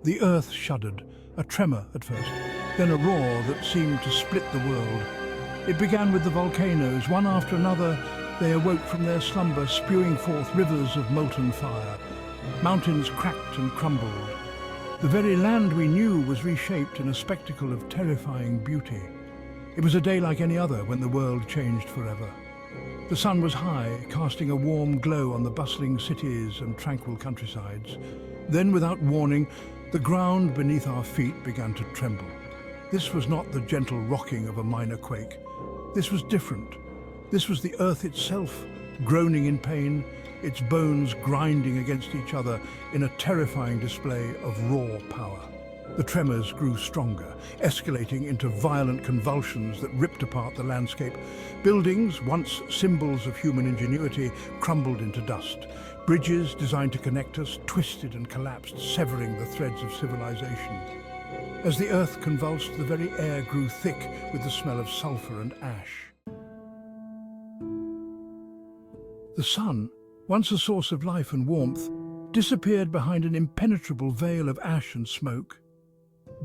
The earth shuddered, a tremor at first, then a roar that seemed to split the world. It began with the volcanoes. One after another, they awoke from their slumber, spewing forth rivers of molten fire. Mountains cracked and crumbled. The very land we knew was reshaped in a spectacle of terrifying beauty. It was a day like any other when the world changed forever. The sun was high, casting a warm glow on the bustling cities and tranquil countrysides. Then, without warning, the ground beneath our feet began to tremble. This was not the gentle rocking of a minor quake. This was different. This was the earth itself, groaning in pain, its bones grinding against each other in a terrifying display of raw power. The tremors grew stronger, escalating into violent convulsions that ripped apart the landscape. Buildings, once symbols of human ingenuity, crumbled into dust. Bridges designed to connect us twisted and collapsed, severing the threads of civilization. As the earth convulsed, the very air grew thick with the smell of sulfur and ash. The sun, once a source of life and warmth, disappeared behind an impenetrable veil of ash and smoke.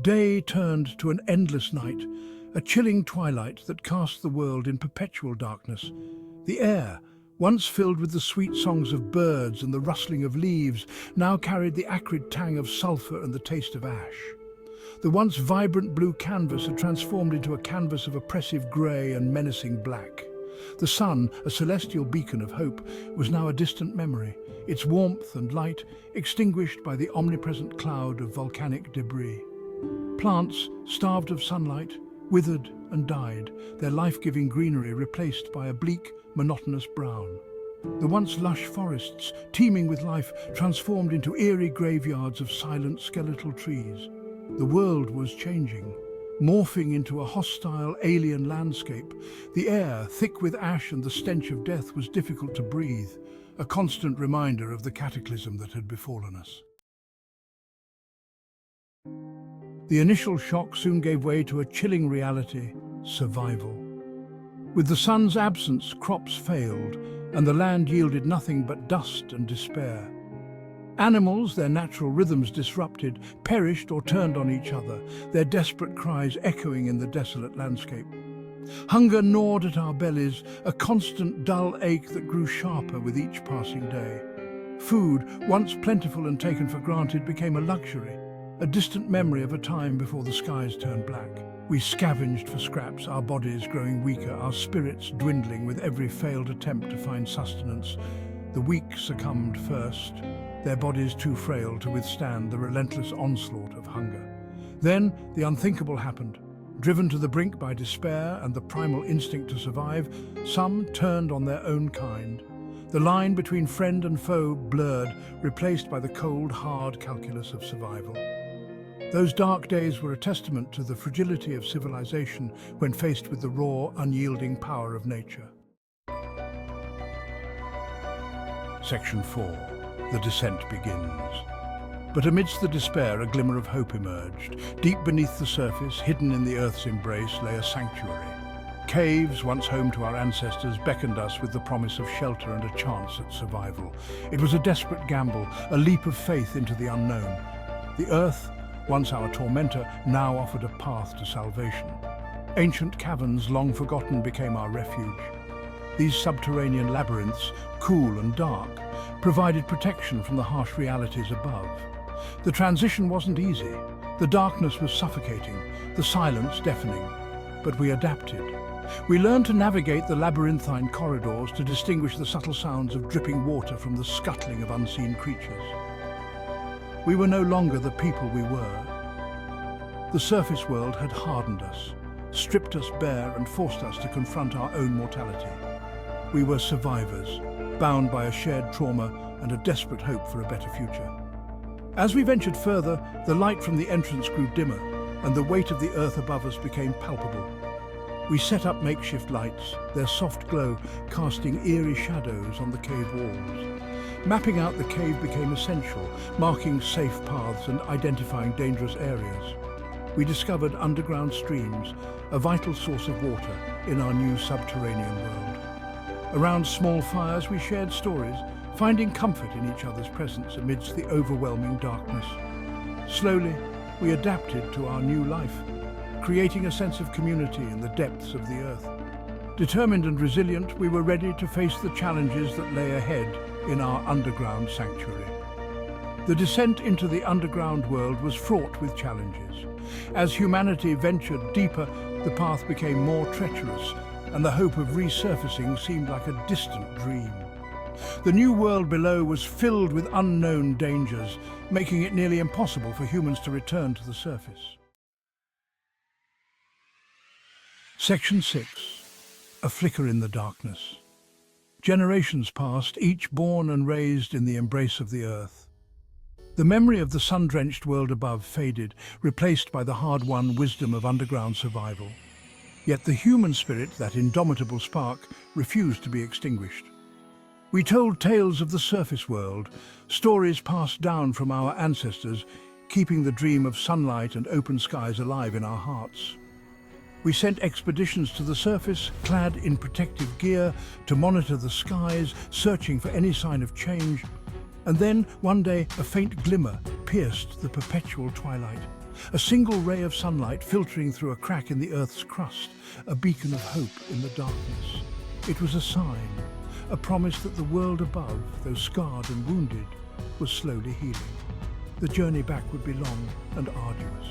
Day turned to an endless night, a chilling twilight that cast the world in perpetual darkness. The air, once filled with the sweet songs of birds and the rustling of leaves, now carried the acrid tang of sulfur and the taste of ash. The once vibrant blue canvas had transformed into a canvas of oppressive grey and menacing black. The sun, a celestial beacon of hope, was now a distant memory, its warmth and light extinguished by the omnipresent cloud of volcanic debris. Plants, starved of sunlight, withered and died, their life-giving greenery replaced by a bleak, monotonous brown. The once lush forests, teeming with life, transformed into eerie graveyards of silent skeletal trees. The world was changing, morphing into a hostile, alien landscape. The air, thick with ash and the stench of death, was difficult to breathe, a constant reminder of the cataclysm that had befallen us. The initial shock soon gave way to a chilling reality: survival. With the sun's absence, crops failed, and the land yielded nothing but dust and despair. Animals, their natural rhythms disrupted, perished or turned on each other, their desperate cries echoing in the desolate landscape. Hunger gnawed at our bellies, a constant dull ache that grew sharper with each passing day. Food, once plentiful and taken for granted, became a luxury, a distant memory of a time before the skies turned black. We scavenged for scraps, our bodies growing weaker, our spirits dwindling with every failed attempt to find sustenance. The weak succumbed first, their bodies too frail to withstand the relentless onslaught of hunger. Then the unthinkable happened. Driven to the brink by despair and the primal instinct to survive, some turned on their own kind. The line between friend and foe blurred, replaced by the cold, hard calculus of survival. Those dark days were a testament to the fragility of civilization when faced with the raw, unyielding power of nature. Section 4. The descent begins. But amidst the despair, a glimmer of hope emerged. Deep beneath the surface, hidden in the earth's embrace, lay a sanctuary. Caves, once home to our ancestors, beckoned us with the promise of shelter and a chance at survival. It was a desperate gamble, a leap of faith into the unknown. The earth, once our tormentor, now offered a path to salvation. Ancient caverns, long forgotten, became our refuge. These subterranean labyrinths, cool and dark, provided protection from the harsh realities above. The transition wasn't easy. The darkness was suffocating, the silence deafening. But we adapted. We learned to navigate the labyrinthine corridors, to distinguish the subtle sounds of dripping water from the scuttling of unseen creatures. We were no longer the people we were. The surface world had hardened us, stripped us bare and forced us to confront our own mortality. We were survivors, bound by a shared trauma and a desperate hope for a better future. As we ventured further, the light from the entrance grew dimmer, and the weight of the earth above us became palpable. We set up makeshift lights, their soft glow casting eerie shadows on the cave walls. Mapping out the cave became essential, marking safe paths and identifying dangerous areas. We discovered underground streams, a vital source of water in our new subterranean world. Around small fires we shared stories, finding comfort in each other's presence amidst the overwhelming darkness. Slowly, we adapted to our new life, creating a sense of community in the depths of the earth. Determined and resilient, we were ready to face the challenges that lay ahead in our underground sanctuary. The descent into the underground world was fraught with challenges. As humanity ventured deeper, the path became more treacherous, and the hope of resurfacing seemed like a distant dream. The new world below was filled with unknown dangers, making it nearly impossible for humans to return to the surface. Section 6. A flicker in the darkness. Generations passed, each born and raised in the embrace of the earth. The memory of the sun-drenched world above faded, replaced by the hard-won wisdom of underground survival. Yet the human spirit, that indomitable spark, refused to be extinguished. We told tales of the surface world, stories passed down from our ancestors, keeping the dream of sunlight and open skies alive in our hearts. We sent expeditions to the surface, clad in protective gear, to monitor the skies, searching for any sign of change. And then, one day, a faint glimmer pierced the perpetual twilight. A single ray of sunlight filtering through a crack in the Earth's crust, a beacon of hope in the darkness. It was a sign, a promise that the world above, though scarred and wounded, was slowly healing. The journey back would be long and arduous.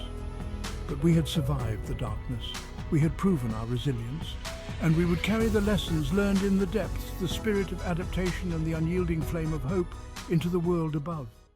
But we had survived the darkness. We had proven our resilience, and we would carry the lessons learned in the depths, the spirit of adaptation and the unyielding flame of hope, into the world above.